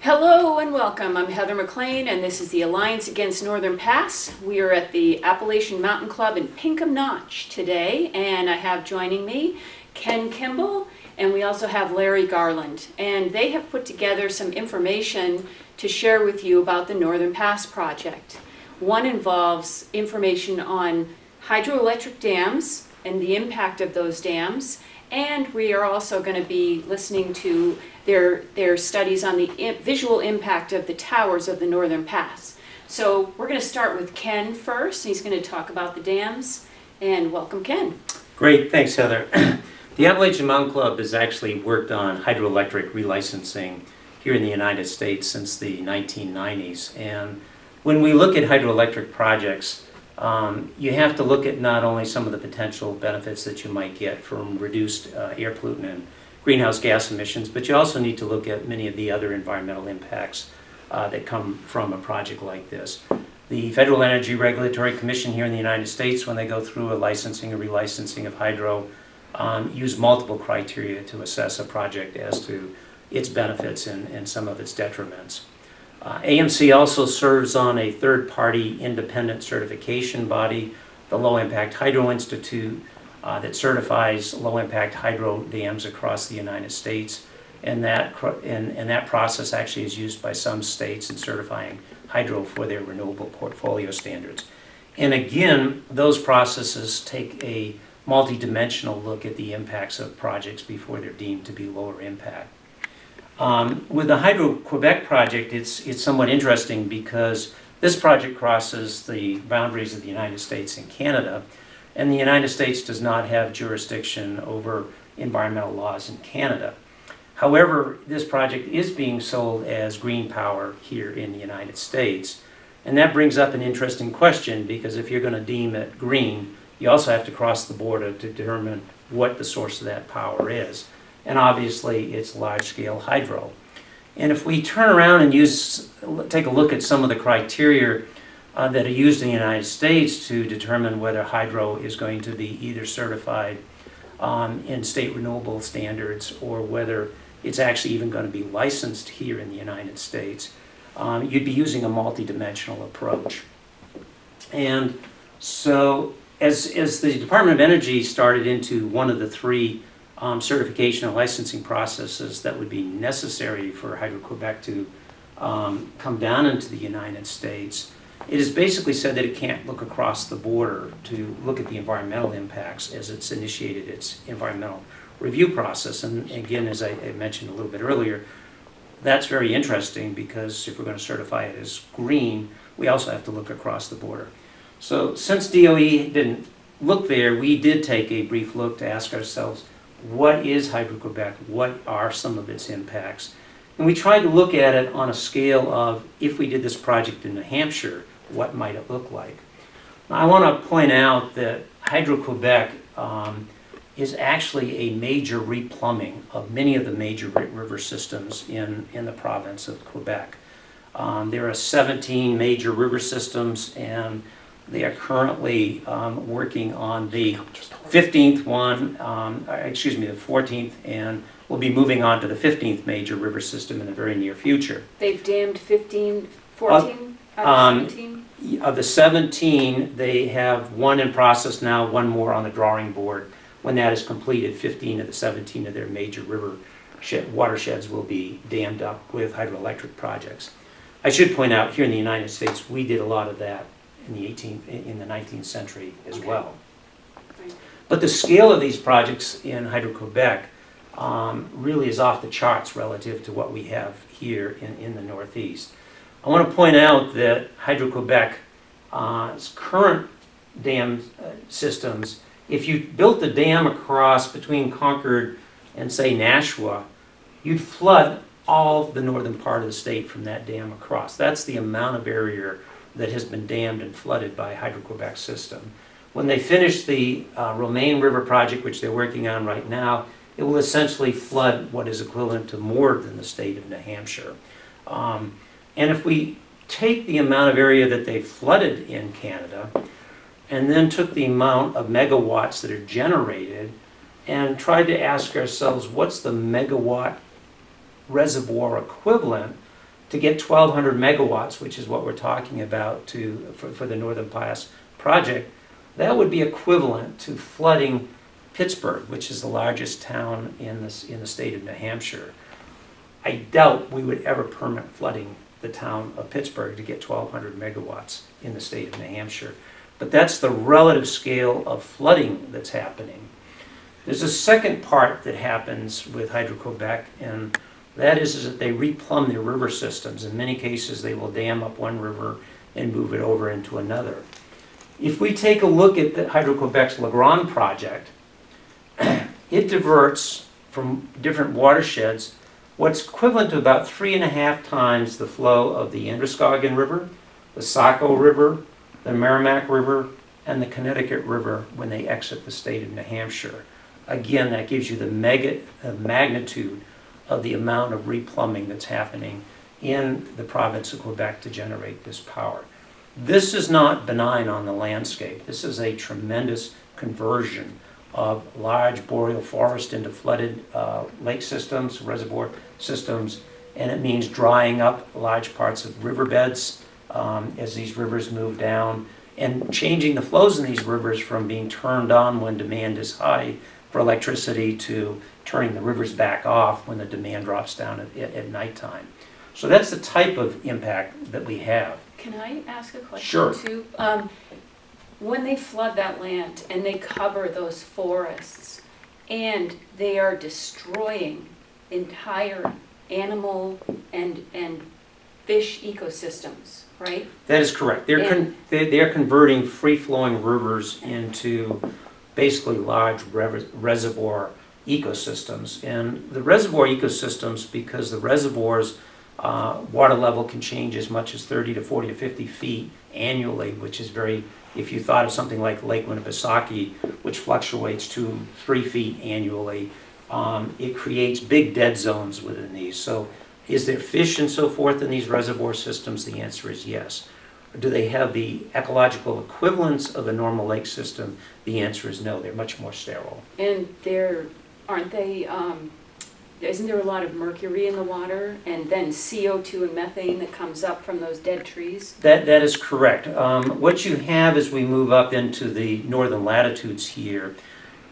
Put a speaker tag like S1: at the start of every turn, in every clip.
S1: Hello and welcome. I'm Heather McLean and this is the Alliance Against Northern Pass. We are at the Appalachian Mountain Club in Pinkham Notch today, and I have joining me Ken Kimball and we also have Larry Garland, and they have put together some information to share with you about the Northern Pass project. One involves information on hydroelectric dams and the impact of those dams, and we are also going to be listening to their studies on the visual impact of the towers of the Northern Pass. So we're going to start with Ken first. He's going to talk about the dams, and welcome Ken.
S2: Great, thanks Heather. The Appalachian Mountain Club has actually worked on hydroelectric relicensing here in the United States since the 1990s, and when we look at hydroelectric projects, you have to look at not only some of the potential benefits that you might get from reduced air pollutant and greenhouse gas emissions, but you also need to look at many of the other environmental impacts that come from a project like this. The Federal Energy Regulatory Commission here in the United States, when they go through a licensing or relicensing of hydro, use multiple criteria to assess a project as to its benefits and some of its detriments. AMC also serves on a third-party independent certification body, the Low Impact Hydro Institute, that certifies low-impact hydro dams across the United States, and that process actually is used by some states in certifying hydro for their renewable portfolio standards. And again, those processes take a multi-dimensional look at the impacts of projects before they're deemed to be lower impact. With the Hydro-Quebec project, it's somewhat interesting because this project crosses the boundaries of the United States and Canada, and the United States does not have jurisdiction over environmental laws in Canada. However, this project is being sold as green power here in the United States, and that brings up an interesting question, because if you're going to deem it green, you also have to cross the border to determine what the source of that power is. And obviously it's large-scale hydro. And if we turn around and take a look at some of the criteria that are used in the United States to determine whether hydro is going to be either certified in state renewable standards or whether it's actually even going to be licensed here in the United States, you'd be using a multi-dimensional approach. And so as the Department of Energy started into one of the three certification and licensing processes that would be necessary for Hydro-Quebec to come down into the United States, it has basically said that it can't look across the border to look at the environmental impacts as it's initiated its environmental review process. And again, as I mentioned a little bit earlier, that's very interesting because if we're going to certify it as green, we also have to look across the border. So since DOE didn't look there, we did take a brief look to ask ourselves, what is Hydro-Quebec? What are some of its impacts? And we tried to look at it on a scale of, if we did this project in New Hampshire, what might it look like? Now, I want to point out that Hydro-Quebec is actually a major replumbing of many of the major river systems in the province of Quebec. There are 17 major river systems, and they are currently working on the 15th one, the 14th, and we'll be moving on to the 15th major river system in the very near future.
S1: They've dammed 14 out of 17?
S2: Of the 17, they have one in process now, one more on the drawing board. When that is completed, 15 of the 17 of their major river watersheds will be dammed up with hydroelectric projects. I should point out, here in the United States, we did a lot of that in the 19th century as well.
S1: Right.
S2: But the scale of these projects in Hydro-Quebec really is off the charts relative to what we have here in the Northeast. I want to point out that Hydro-Quebec's current dam systems, if you built a dam across between Concord and, say, Nashua, you'd flood all the northern part of the state from that dam across. That's the amount of area that has been dammed and flooded by Hydro-Quebec's system. When they finish the Romaine River project, which they're working on right now, it will essentially flood what is equivalent to more than the state of New Hampshire. And if we take the amount of area that they flooded in Canada and then took the amount of megawatts that are generated and tried to ask ourselves, what's the megawatt reservoir equivalent to get 1,200 megawatts, which is what we're talking about for the Northern Pass project, that would be equivalent to flooding Pittsburgh, which is the largest town in the state of New Hampshire. I doubt we would ever permit flooding the town of Pittsburgh to get 1,200 megawatts in the state of New Hampshire. But that's the relative scale of flooding that's happening. There's a second part that happens with Hydro-Quebec, and that is that they replumb their river systems. In many cases, they will dam up one river and move it over into another. If we take a look at the Hydro-Quebec's La Grande project, it diverts from different watersheds what's equivalent to about 3.5 times the flow of the Androscoggin River, the Saco River, the Merrimack River, and the Connecticut River when they exit the state of New Hampshire. Again, that gives you the magnitude of the amount of replumbing that's happening in the province of Quebec to generate this power. This is not benign on the landscape. This is a tremendous conversion of large boreal forest into flooded lake systems, reservoir systems, and it means drying up large parts of riverbeds as these rivers move down, and changing the flows in these rivers from being turned on when demand is high for electricity to turning the rivers back off when the demand drops down at nighttime. So that's the type of impact that we have.
S1: Can I ask a question
S2: Sure.
S1: too? When they flood that land and they cover those forests and they are destroying entire animal and fish ecosystems, right?
S2: That is correct. They're converting free-flowing rivers into basically large reservoir ecosystems. And the reservoir ecosystems, because the reservoirs water level can change as much as 30 to 40 to 50 feet annually, which is very, if you thought of something like Lake Winnipesaukee, which fluctuates 2-3 feet annually, it creates big dead zones within these. So is there fish and so forth in these reservoir systems? The answer is yes. Do they have the ecological equivalence of a normal lake system? The answer is no. They're much more sterile.
S1: And aren't they, isn't there a lot of mercury in the water and then CO2 and methane that comes up from those dead trees?
S2: That is correct. What you have as we move up into the northern latitudes here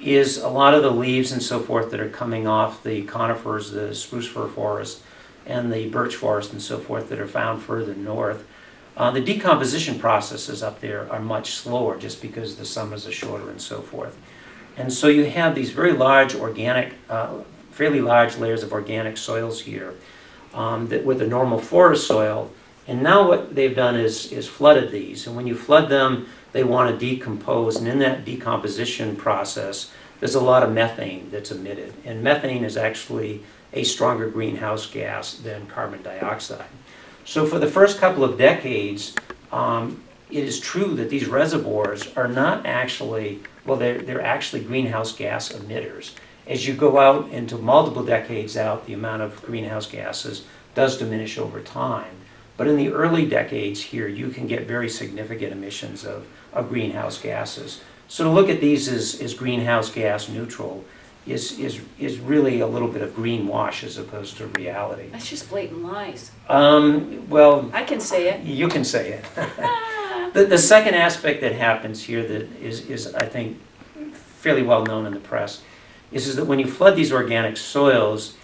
S2: is a lot of the leaves and so forth that are coming off the conifers, the spruce fir forest, and the birch forest and so forth that are found further north. The decomposition processes up there are much slower just because the summers are shorter and so forth. And so you have these very large organic, fairly large layers of organic soils here with a normal forest soil. And now what they've done is flooded these. And when you flood them, they want to decompose. And in that decomposition process, there's a lot of methane that's emitted. And methane is actually a stronger greenhouse gas than carbon dioxide. So for the first couple of decades, it is true that these reservoirs are not actually, well, they're actually greenhouse gas emitters. As you go out into multiple decades out, the amount of greenhouse gases does diminish over time. But in the early decades here, you can get very significant emissions of greenhouse gases. So to look at these as greenhouse gas neutral is really a little bit of greenwash as opposed to reality.
S1: That's just blatant lies.
S2: Well,
S1: I can say it.
S2: You can say it. The second aspect that happens here that is I think, fairly well known in the press is that when you flood these organic soils,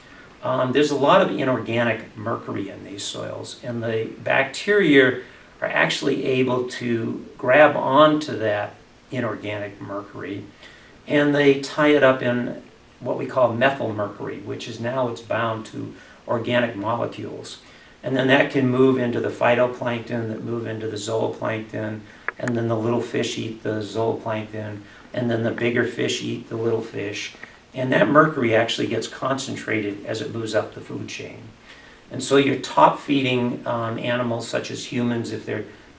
S2: there's a lot of inorganic mercury in these soils, and the bacteria are actually able to grab onto that inorganic mercury, and they tie it up in what we call methyl mercury, which is now it's bound to organic molecules. And then that can move into the phytoplankton, that move into the zooplankton, and then the little fish eat the zooplankton, and then the bigger fish eat the little fish. And that mercury actually gets concentrated as it moves up the food chain. And so your top feeding animals such as humans,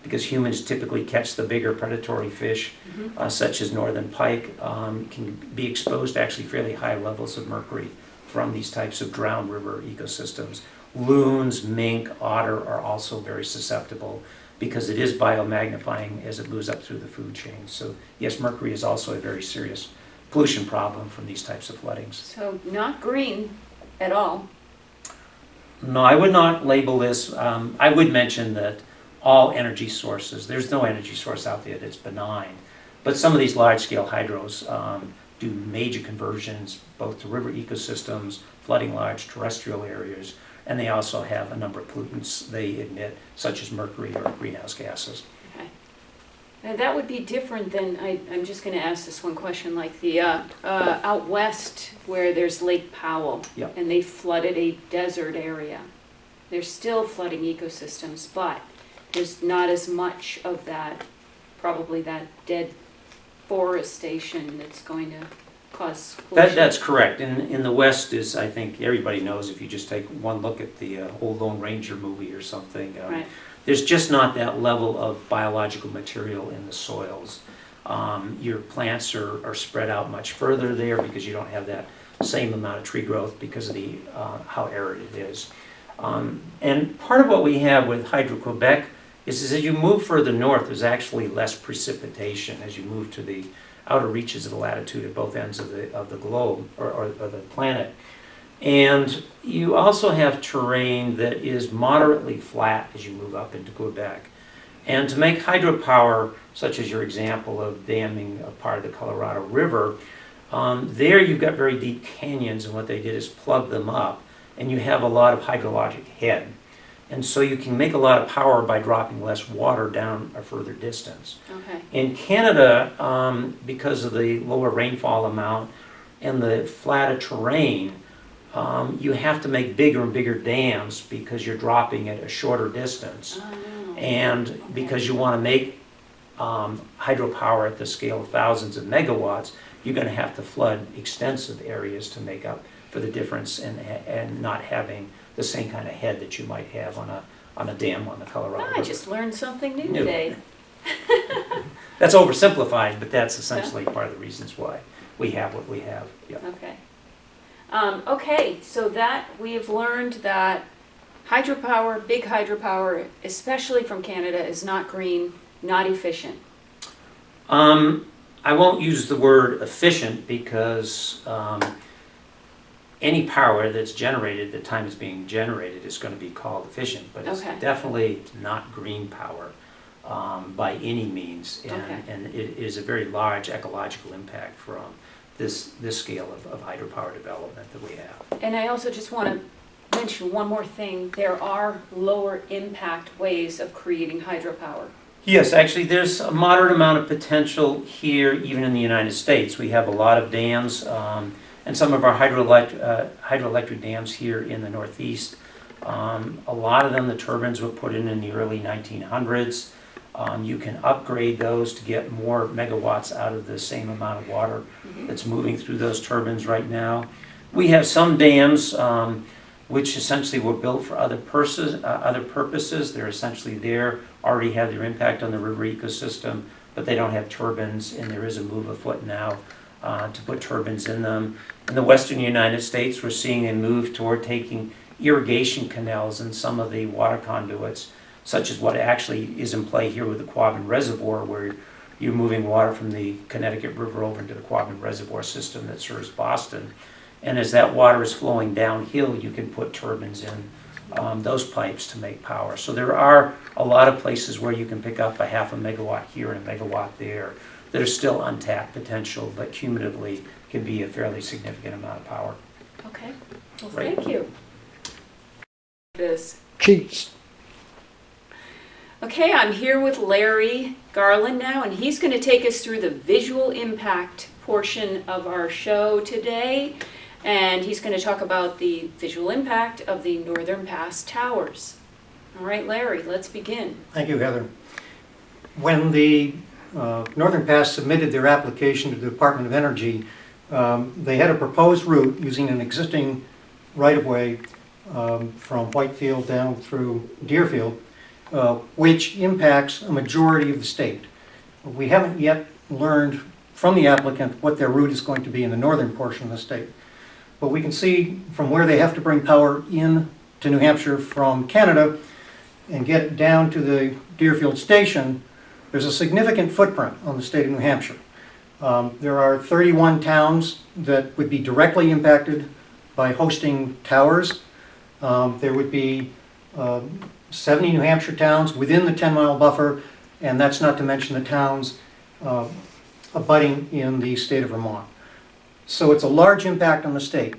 S2: because humans typically catch the bigger predatory fish, such as northern pike, can be exposed to actually fairly high levels of mercury from these types of drowned river ecosystems. Loons, mink, otter are also very susceptible because it is biomagnifying as it moves up through the food chain. So yes, mercury is also a very serious pollution problem from these types of floodings.
S1: So not green at all.
S2: No, I would not label this. I would mention that all energy sources, there's no energy source out there that's benign, but some of these large-scale hydros do major conversions both to river ecosystems, flooding large terrestrial areas, and they also have a number of pollutants they emit, such as mercury or greenhouse gases.
S1: Okay. Now that would be different than, I'm just going to ask this one question, like the out west where there's Lake Powell,
S2: Yep.
S1: and they flooded a desert area. They're still flooding ecosystems, but there's not as much of that, probably that dead forestation that's going to cause pollution.
S2: That's correct. In the West is, I think everybody knows, if you just take one look at the old Lone Ranger movie or something,
S1: Right.
S2: there's just not that level of biological material in the soils. Your plants are spread out much further there because you don't have that same amount of tree growth because of the how arid it is. And part of what we have with Hydro-Quebec is as you move further north, there's actually less precipitation as you move to the outer reaches of the latitude at both ends of the globe or the planet. And you also have terrain that is moderately flat as you move up into Quebec. And to make hydropower, such as your example of damming a part of the Colorado River, there you've got very deep canyons, and what they did is plug them up, and you have a lot of hydrologic head. And so you can make a lot of power by dropping less water down a further distance.
S1: Okay.
S2: In Canada, because of the lower rainfall amount and the flatter terrain, you have to make bigger and bigger dams because you're dropping at a shorter distance.
S1: Oh, no.
S2: And because you want to make hydropower at the scale of thousands of megawatts, you're going to have to flood extensive areas to make up for the difference and not having the same kind of head that you might have on a dam on the Colorado River.
S1: I just learned something new
S2: New.
S1: today.
S2: That's oversimplified, but that's essentially part of the reasons why we have what we have. Yeah.
S1: Okay. Okay, so that we have learned that hydropower, big hydropower, especially from Canada, is not green, not efficient.
S2: I won't use the word efficient because any power that's generated at the time it's being generated is going to be called efficient, but it's
S1: Okay.
S2: definitely not green power by any means, and it is a very large ecological impact from this scale of hydropower development that we have.
S1: And I also just want to mention one more thing. There are lower impact ways of creating hydropower.
S2: Yes, actually there's a moderate amount of potential here even in the United States. We have a lot of dams and some of our hydroelectric dams here in the Northeast. A lot of them, the turbines were put in the early 1900s. You can upgrade those to get more megawatts out of the same amount of water that's moving through those turbines right now. We have some dams which essentially were built for other purposes. They're essentially there, already have their impact on the river ecosystem, but they don't have turbines, and there is a move afoot now to put turbines in them. In the western United States, we're seeing a move toward taking irrigation canals and some of the water conduits, such as what actually is in play here with the Quabbin Reservoir, where you're moving water from the Connecticut River over into the Quabbin Reservoir system that serves Boston. And as that water is flowing downhill, you can put turbines in those pipes to make power. So there are a lot of places where you can pick up a half a megawatt here and a megawatt there that are still untapped potential, but cumulatively can be a fairly significant amount of power.
S1: Okay, well,
S2: Right.
S1: thank you.
S3: Cheats.
S1: Okay, I'm here with Larry Garland now, and he's going to take us through the visual impact portion of our show today. And he's going to talk about the visual impact of the Northern Pass Towers. All right, Larry, let's begin.
S3: Thank you, Heather. When the Northern Pass submitted their application to the Department of Energy, they had a proposed route using an existing right-of-way from Whitefield down through Deerfield, which impacts a majority of the state. We haven't yet learned from the applicant what their route is going to be in the northern portion of the state. But we can see from where they have to bring power in to New Hampshire from Canada and get it down to the Deerfield station, there's a significant footprint on the state of New Hampshire. There are 31 towns that would be directly impacted by hosting towers. There would be 70 New Hampshire towns within the 10-mile buffer, and that's not to mention the towns abutting in the state of Vermont. So it's a large impact on the state.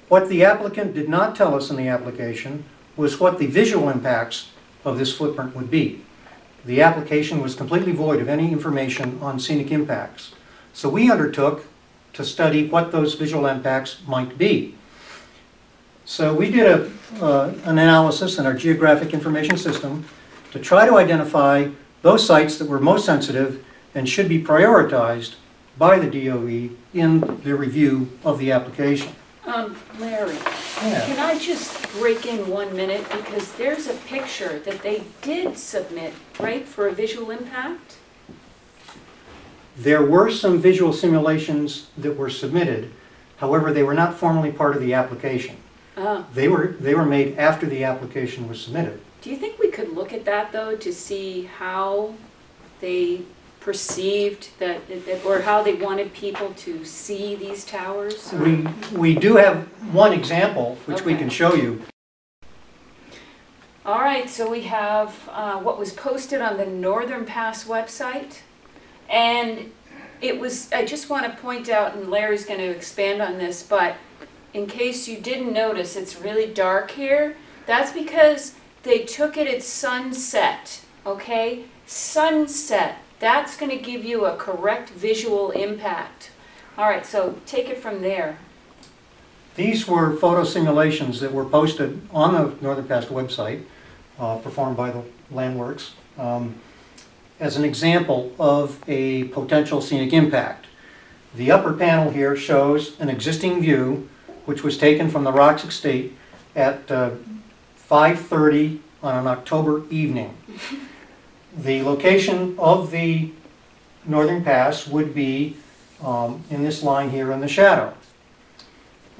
S3: What the applicant did not tell us in the application was what the visual impacts of this footprint would be. The application was completely void of any information on scenic impacts. So we undertook to study what those visual impacts might be. So we did an analysis in our geographic information system to try to identify those sites that were most sensitive and should be prioritized by the DOE in the review of the application.
S1: Larry,
S3: Yeah.
S1: can I just break in 1 minute? Because there's a picture that they did submit, right, for a visual impact?
S3: There were some visual simulations that were submitted. However, they were not formally part of the application.
S1: Oh.
S3: They were made after the application was submitted.
S1: Do you think we could look at that, though, to see how they perceived that, or how they wanted people to see these towers? Or-
S3: We do have one example, which we
S1: Okay.
S3: can show you.
S1: All right, so we have what was posted on the Northern Pass website. And it was, I just want to point out, and Larry's going to expand on this, but in case you didn't notice, it's really dark here. That's because they took it at sunset, okay? Sunset. That's going to give you a correct visual impact. All right, so take it from there.
S3: These were photo simulations that were posted on the Northern Pass website, performed by the Landworks, as an example of a potential scenic impact. The upper panel here shows an existing view, which was taken from the Rocks Estate at 5:30 on an October evening. The location of the Northern Pass would be in this line here in the shadow.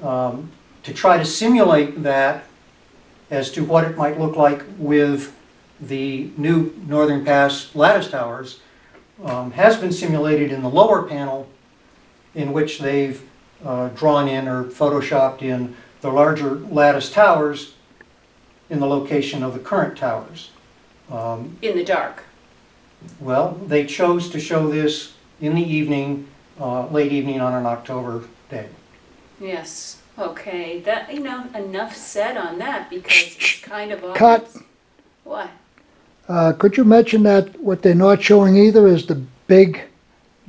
S3: To try to simulate that as to what it might look like with the new Northern Pass lattice towers has been simulated in the lower panel, in which they've drawn in or photoshopped in the larger lattice towers in the location of the current towers.
S1: In the dark.
S3: Well, they chose to show this in the evening, late evening on an October day.
S1: Yes. Okay. That, you know, enough said on that because it's kind of obvious.
S4: Cut.
S1: What?
S4: Could you mention that what they're not showing either is the big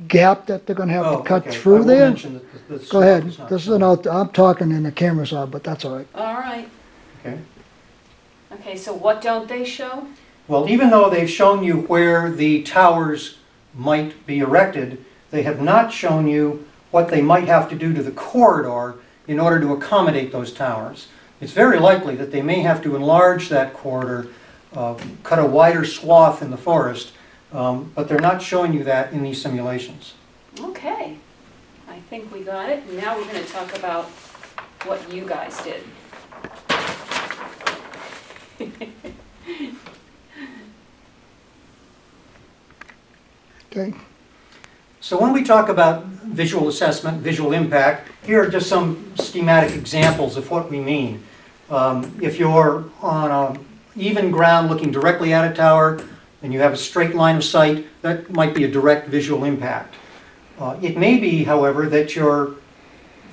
S4: gap that they're gonna have to cut
S3: okay. I
S4: through
S3: will
S4: there?
S3: mention that this
S4: Go ahead.
S3: is not
S4: This is
S3: shown.
S4: I'm talking and the camera's on, but that's all right.
S1: All right.
S3: Okay.
S1: Okay, so what don't they show?
S3: Well, even though they've shown you where the towers might be erected, they have not shown you what they might have to do to the corridor in order to accommodate those towers. It's very likely that they may have to enlarge that corridor, cut a wider swath in the forest, but they're not showing you that in these simulations.
S1: Okay. I think we got it. Now we're going to talk about what you guys did.
S4: Okay.
S3: So when we talk about visual assessment, visual impact, here are just some schematic examples of what we mean. If you're on an even ground looking directly at a tower and you have a straight line of sight, that might be a direct visual impact. It may be, however, that your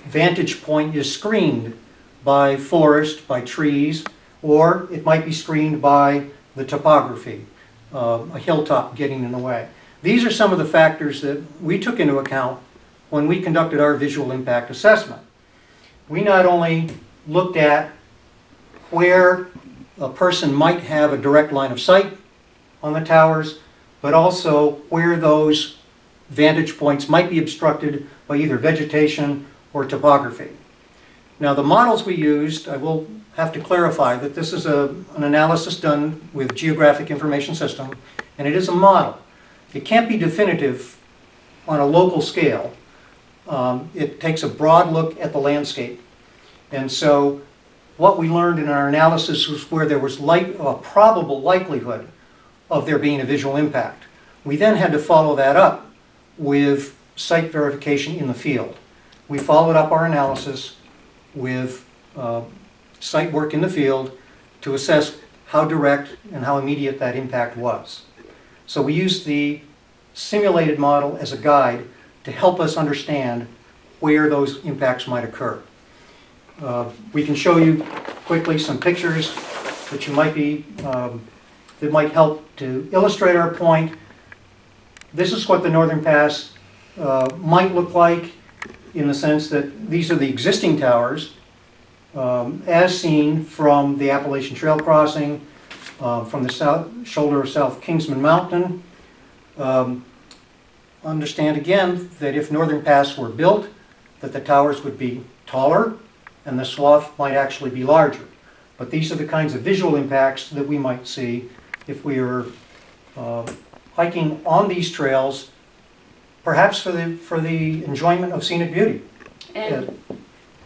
S3: vantage point is screened by forest, by trees, or it might be screened by the topography, a hilltop getting in the way. These are some of the factors that we took into account when we conducted our visual impact assessment. We not only looked at where a person might have a direct line of sight on the towers, but also where those vantage points might be obstructed by either vegetation or topography. Now, the models we used, I will have to clarify that this is an analysis done with Geographic Information System, and it is a model. It can't be definitive on a local scale. It takes a broad look at the landscape. And so what we learned in our analysis was where there was a probable likelihood of there being a visual impact. We then had to follow that up with site verification in the field. We followed up our analysis with site work in the field to assess how direct and how immediate that impact was. So we used the simulated model as a guide to help us understand where those impacts might occur. We can show you quickly some pictures that that might help to illustrate our point. This is what the Northern Pass might look like, in the sense that these are the existing towers as seen from the Appalachian Trail crossing, from the shoulder of South Kingsman Mountain. Understand again that if Northern Pass were built, that the towers would be taller and the swath might actually be larger. But these are the kinds of visual impacts that we might see if we were hiking on these trails, perhaps for the enjoyment of scenic beauty.
S1: And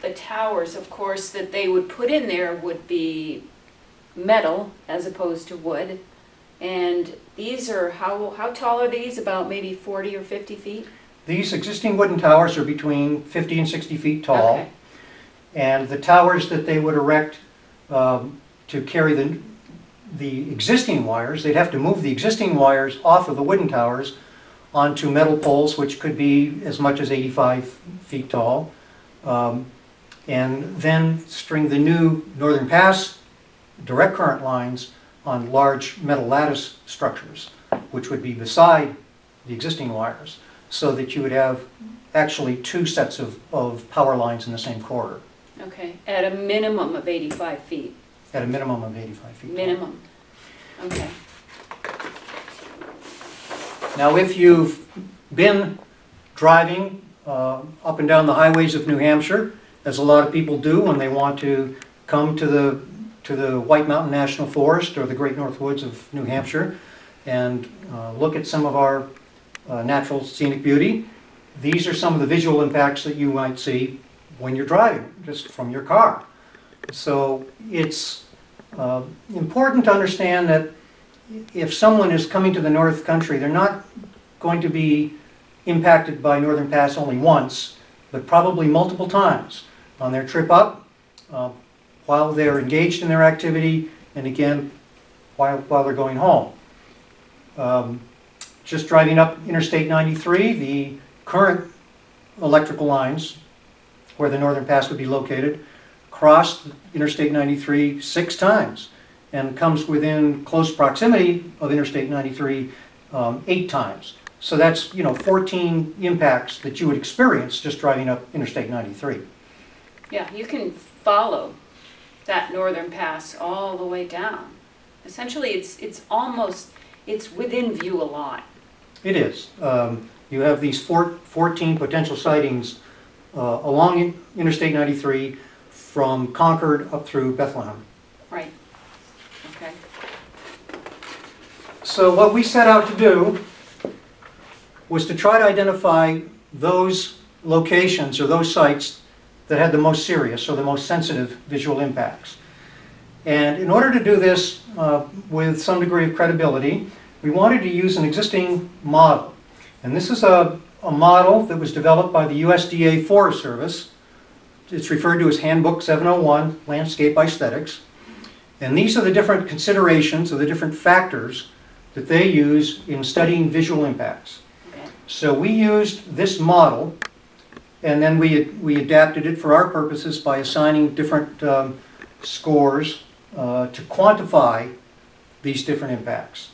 S1: the towers, of course, that they would put in there would be metal as opposed to wood. And these are, how tall are these? About maybe 40 or 50 feet?
S3: These existing wooden towers are between 50 and 60 feet tall.
S1: Okay.
S3: And the towers that they would erect to carry the existing wires, they'd have to move the existing wires off of the wooden towers onto metal poles, which could be as much as 85 feet tall, and then string the new Northern Pass direct current lines on large metal lattice structures, which would be beside the existing wires, so that you would have actually two sets of power lines in the same corridor.
S1: Okay, at a minimum of 85 feet.
S3: At a minimum of 85 feet.
S1: Minimum. Okay.
S3: Now, if you've been driving up and down the highways of New Hampshire, as a lot of people do when they want to come to the White Mountain National Forest or the Great North Woods of New Hampshire and look at some of our natural scenic beauty, these are some of the visual impacts that you might see when you're driving, just from your car. So it's important to understand that if someone is coming to the North Country, they're not going to be impacted by Northern Pass only once, but probably multiple times on their trip up, while they're engaged in their activity, and again, while they're going home. Just driving up Interstate 93, the current electrical lines where the Northern Pass would be located crossed Interstate 93 6 times and comes within close proximity of Interstate 93 8 times. So that's 14 impacts that you would experience just driving up Interstate 93.
S1: Yeah, you can follow that Northern Pass all the way down. Essentially, it's within view a lot.
S3: It is. You have these 14 potential sightings along Interstate 93 from Concord up through Bethlehem.
S1: Right. Okay.
S3: So what we set out to do was to try to identify those locations or those sites that had the most serious or the most sensitive visual impacts. And in order to do this with some degree of credibility, we wanted to use an existing model. And this is a model that was developed by the USDA Forest Service. It's referred to as Handbook 701, Landscape Aesthetics. And these are the different considerations or the different factors that they use in studying visual impacts.
S1: Okay.
S3: So we used this model, and then we adapted it for our purposes by assigning different scores to quantify these different impacts.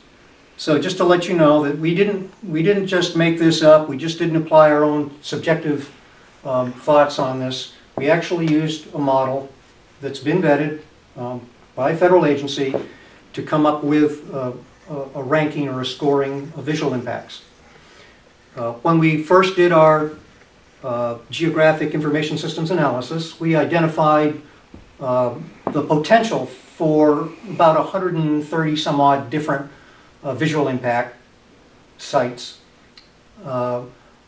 S3: So just to let you know that we didn't just make this up, we just didn't apply our own subjective thoughts on this. We actually used a model that's been vetted by a federal agency to come up with a ranking or a scoring of visual impacts. When we first did our geographic information systems analysis, we identified the potential for about 130 some odd different visual impact sites.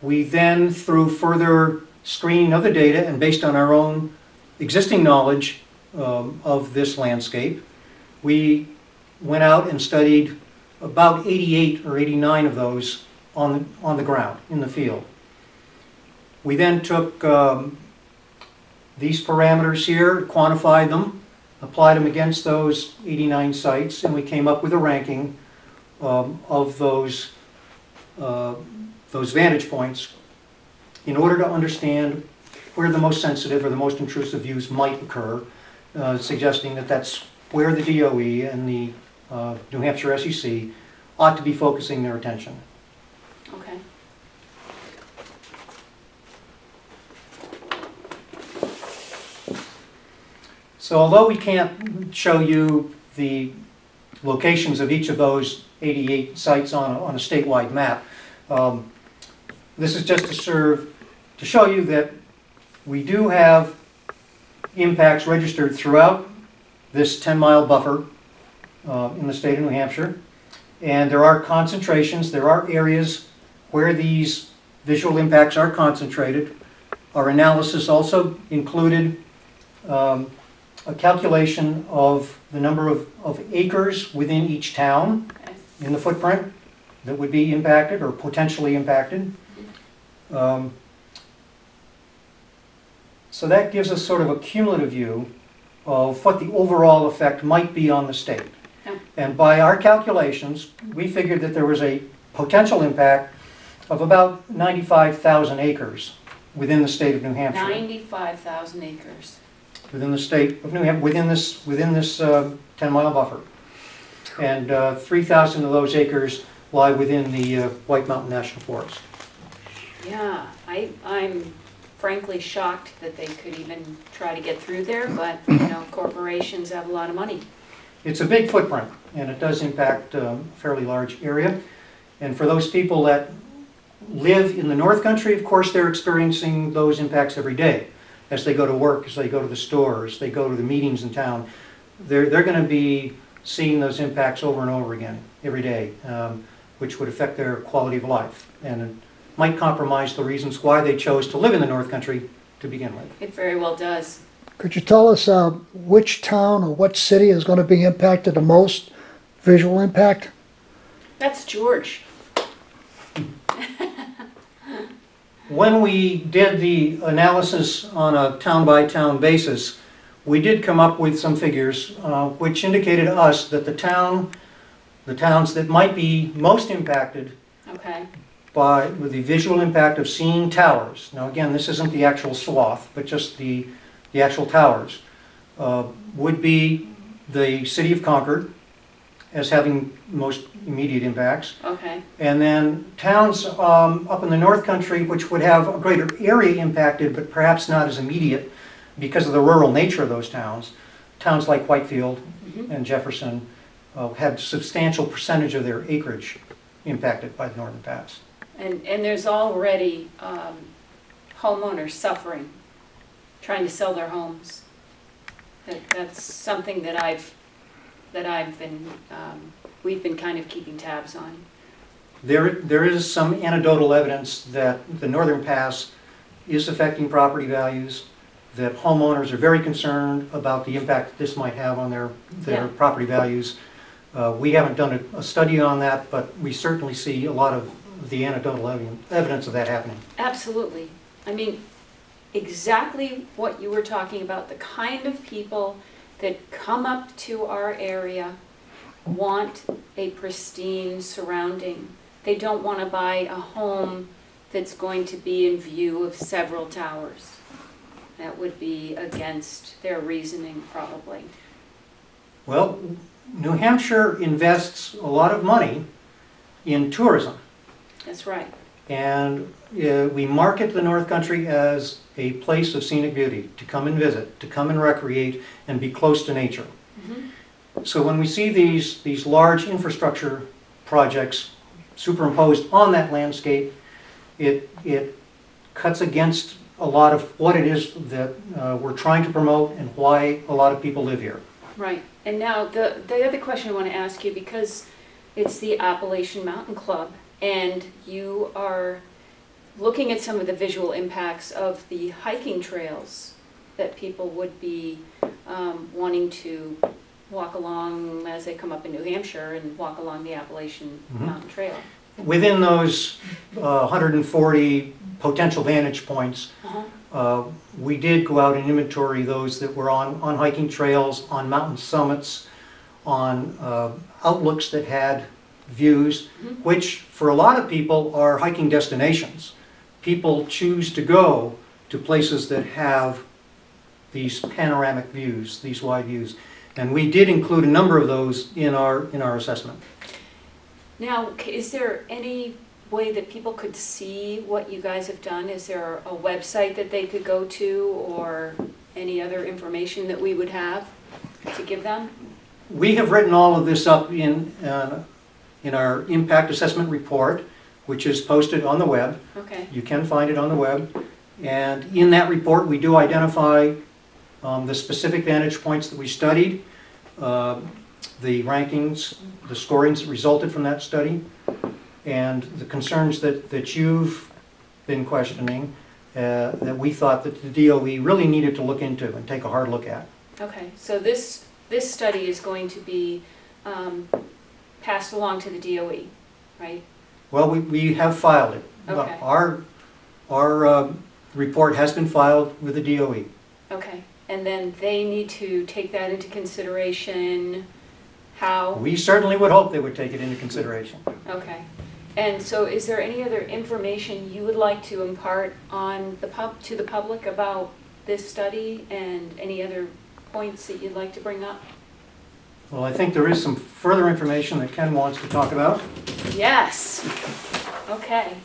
S3: We then, through further screening of the data and based on our own existing knowledge of this landscape, we went out and studied about 88 or 89 of those on the ground, in the field. We then took these parameters here, quantified them, applied them against those 89 sites, and we came up with a ranking of those vantage points in order to understand where the most sensitive or the most intrusive views might occur, suggesting that that's where the DOE and the New Hampshire SEC ought to be focusing their attention.
S1: Okay.
S3: So although we can't show you the locations of each of those 88 sites on a statewide map, this is just to serve to show you that we do have impacts registered throughout this 10-mile buffer in the state of New Hampshire. And there are concentrations, there are areas where these visual impacts are concentrated. Our analysis also included a calculation of the number of acres within each town in the footprint that would be impacted or potentially impacted. So that gives us sort of a cumulative view of what the overall effect might be on the state. And by our calculations, we figured that there was a potential impact of about 95,000 acres within the state of New Hampshire.
S1: 95,000 acres.
S3: Within the state of New Hampshire, within this 10-mile buffer. And 3,000 of those acres lie within the White Mountain National Forest.
S1: Yeah, I'm frankly shocked that they could even try to get through there, but you know, corporations have a lot of money.
S3: It's a big footprint, and it does impact a fairly large area. And for those people that live in the North Country, of course, they're experiencing those impacts every day. As they go to work, as they go to the stores, they go to the meetings in town, they're going to be seeing those impacts over and over again every day, which would affect their quality of life. And it might compromise the reasons why they chose to live in the North Country to begin with.
S1: It very well does.
S4: Could you tell us which town or what city is going to be impacted the most visual impact?
S1: That's George.
S3: When we did the analysis on a town-by-town basis, we did come up with some figures which indicated to us that the towns that might be most impacted
S1: Okay.
S3: with the visual impact of seeing towers. Now again, this isn't the actual swath, but just the actual towers, would be the city of Concord as having most immediate impacts.
S1: Okay.
S3: And then towns up in the North Country which would have a greater area impacted, but perhaps not as immediate because of the rural nature of those towns. Towns like Whitefield and Jefferson had substantial percentage of their acreage impacted by the Northern Pass.
S1: And there's already homeowners suffering, trying to sell their homes. That's something that we've been kind of keeping tabs on.
S3: There is some anecdotal evidence that the Northern Pass is affecting property values, that homeowners are very concerned about the impact that this might have on their
S1: Yeah.
S3: property values. We haven't done a study on that, but we certainly see a lot of the anecdotal evidence of that happening.
S1: Absolutely. I mean, exactly what you were talking about, the kind of people that come up to our area want a pristine surrounding. They don't want to buy a home that's going to be in view of several towers. That would be against their reasoning, probably.
S3: Well, New Hampshire invests a lot of money in tourism.
S1: That's right.
S3: And we market the North Country as a place of scenic beauty, to come and visit, to come and recreate, and be close to nature. So when we see these large infrastructure projects superimposed on that landscape, it cuts against a lot of what it is that we're trying to promote and why a lot of people live here.
S1: Right. And now the other question I want to ask you, because it's the Appalachian Mountain Club, and you are looking at some of the visual impacts of the hiking trails that people would be wanting to walk along as they come up in New Hampshire and walk along the Appalachian Mountain Trail.
S3: Within those 140 potential vantage points, We did go out and inventory those that were on hiking trails, on mountain summits, on outlooks that had views, which for a lot of people are hiking destinations. People choose to go to places that have these panoramic views, these wide views. And we did include a number of those in our assessment.
S1: Now, is there any way that people could see what you guys have done? Is there a website that they could go to, or any other information that we would have to give them?
S3: We have written all of this up in our impact assessment report, which is posted on the web.
S1: Okay.
S3: You can find it on the web. And in that report, we do identify the specific vantage points that we studied, the rankings, the scorings that resulted from that study, and the concerns that you've been questioning that we thought that the DOE really needed to look into and take a hard look at.
S1: Okay, so this study is going to be passed along to the DOE, right?
S3: Well, we have filed it.
S1: Okay.
S3: Our report has been filed with the DOE.
S1: Okay, and then they need to take that into consideration. How?
S3: We certainly would hope they would take it into consideration.
S1: Okay. And so is there any other information you would like to impart on to the public about this study, and any other points that you'd like to bring up?
S3: Well, I think there is some further information that Ken wants to talk about.
S1: Yes. Okay.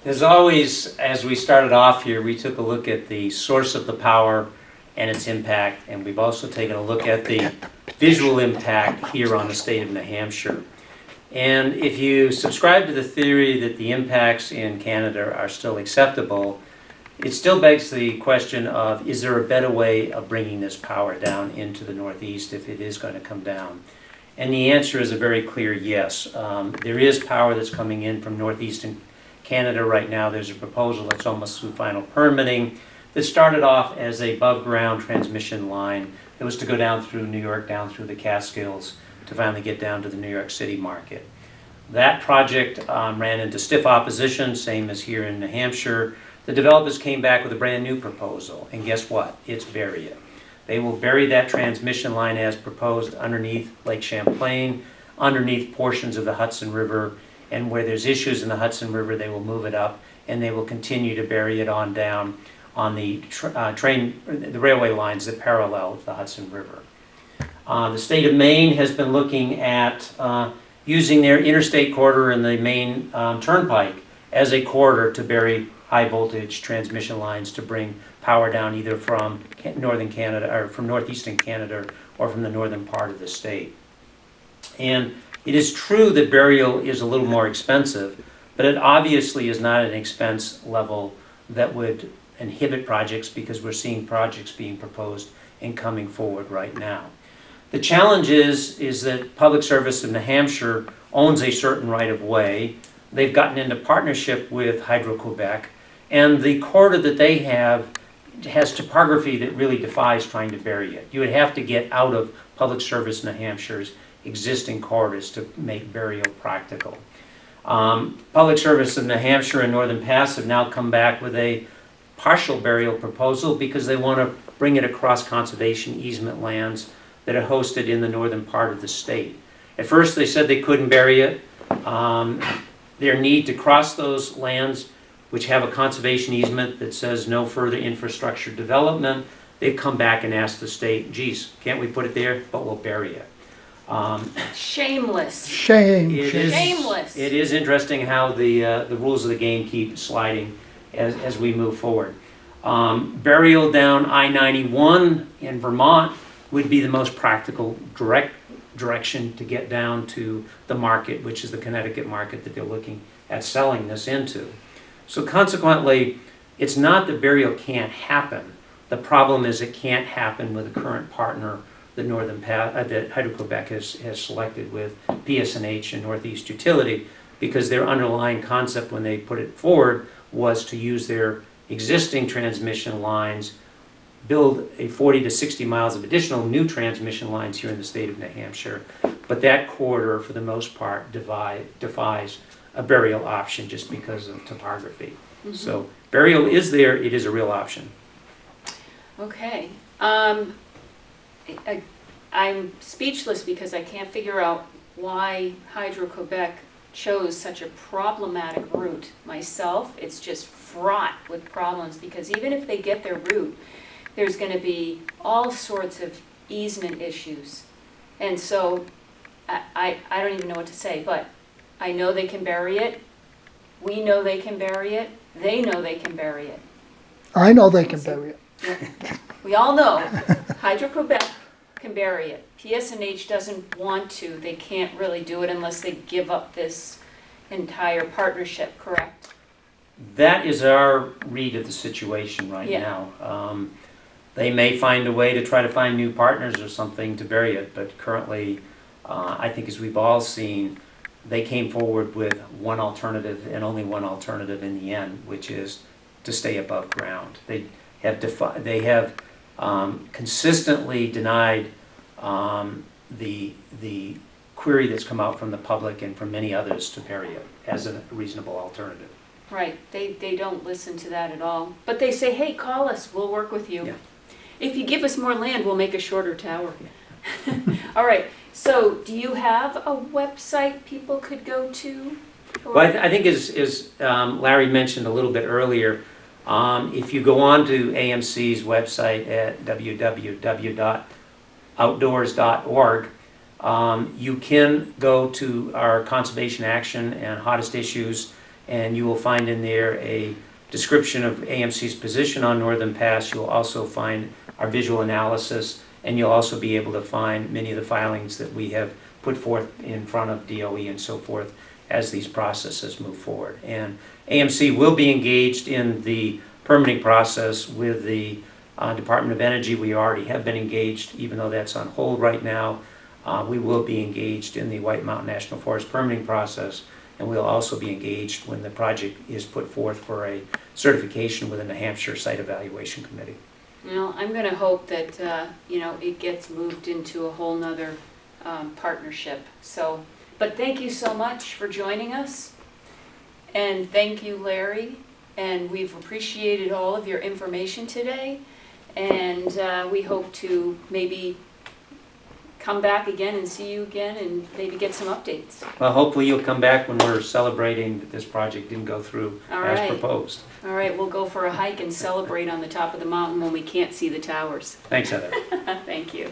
S2: As always, as we started off here, we took a look at the source of the power and its impact, and we've also taken a look at the visual impact here on the state of New Hampshire. And if you subscribe to the theory that the impacts in Canada are still acceptable, it still begs the question of, is there a better way of bringing this power down into the Northeast if it is going to come down? And the answer is a very clear yes. There is power that's coming in from northeastern Canada right now. There's a proposal that's almost through final permitting that started off as a above-ground transmission line that was to go down through New York, down through the Catskills, to finally get down to the New York City market. That project ran into stiff opposition, same as here in New Hampshire. The developers came back with a brand new proposal, and guess what? It's bury it. They will bury that transmission line as proposed underneath Lake Champlain, underneath portions of the Hudson River, and where there's issues in the Hudson River, they will move it up, and they will continue to bury it on down on the the railway lines that parallel the Hudson River. The state of Maine has been looking at using their interstate corridor and the Maine Turnpike as a corridor to bury high voltage transmission lines to bring power down either from northern Canada or from northeastern Canada or from the northern part of the state. And it is true that burial is a little more expensive, but it obviously is not an expense level that would inhibit projects, because we're seeing projects being proposed and coming forward right now. The challenge is that Public Service of New Hampshire owns a certain right-of-way. They've gotten into partnership with Hydro-Quebec, and the corridor that they have has topography that really defies trying to bury it. You would have to get out of Public Service New Hampshire's existing corridors to make burial practical. Public Service of New Hampshire and Northern Pass have now come back with a partial burial proposal because they want to bring it across conservation easement lands that are hosted in the northern part of the state. At first they said they couldn't bury it. Their need to cross those lands, which have a conservation easement that says no further infrastructure development, they've come back and asked the state, geez, can't we put it there, but we'll bury it.
S1: Shameless.
S2: Shameless. It is interesting how the rules of the game keep sliding as we move forward. Burial down I-91 in Vermont would be the most practical direction to get down to the market, which is the Connecticut market that they're looking at selling this into. So consequently, it's not that burial can't happen. The problem is it can't happen with the current partner that that Hydro-Quebec has selected with PSNH and Northeast Utility, because their underlying concept when they put it forward was to use their existing transmission lines, build a 40 to 60 miles of additional new transmission lines here in the state of New Hampshire. But that corridor, for the most part, defies a burial option just because of topography. So burial is there, it is a real option.
S1: Okay. I'm speechless because I can't figure out why Hydro-Quebec chose such a problematic route. Myself, it's just fraught with problems because even if they get their route, there's going to be all sorts of easement issues. And so I don't even know what to say, but I know they can bury it. We know they can bury it. They know they can bury it.
S4: I know they can bury it.
S1: We all know Hydro-Quebec can bury it. PSNH doesn't want to. They can't really do it unless they give up this entire partnership, correct?
S2: That is our read of the situation right
S1: Yeah.
S2: now. They may find a way to try to find new partners or something to bury it, but currently, I think as we've all seen, they came forward with one alternative and only one alternative in the end, which is to stay above ground. They have consistently denied the query that's come out from the public and from many others to bury it as a reasonable alternative.
S1: Right. They don't listen to that at all. But they say, hey, call us. We'll work with you.
S2: Yeah.
S1: If you give us more land, we'll make a shorter tower. All right. So do you have a website people could go to? Or-
S2: Well, I think as Larry mentioned a little bit earlier, if you go on to AMC's website at www.outdoors.org, you can go to our conservation action and hottest issues, and you will find in there a description of AMC's position on Northern Pass. You'll also find our visual analysis, and you'll also be able to find many of the filings that we have put forth in front of DOE and so forth as these processes move forward. And AMC will be engaged in the permitting process with the Department of Energy. We already have been engaged, even though that's on hold right now. We will be engaged in the White Mountain National Forest permitting process, and we'll also be engaged when the project is put forth for a certification with the New Hampshire Site Evaluation Committee.
S1: Well, I'm going to hope that, it gets moved into a whole nother partnership. So, but thank you so much for joining us. And thank you, Larry. And we've appreciated all of your information today. And we hope to maybe come back again and see you again and maybe get some updates.
S2: Well, hopefully you'll come back when we're celebrating that this project didn't go through
S1: All
S2: as
S1: right.
S2: proposed.
S1: All right, we'll go for a hike and celebrate on the top of the mountain when we can't see the towers.
S2: Thanks, Heather.
S1: Thank you.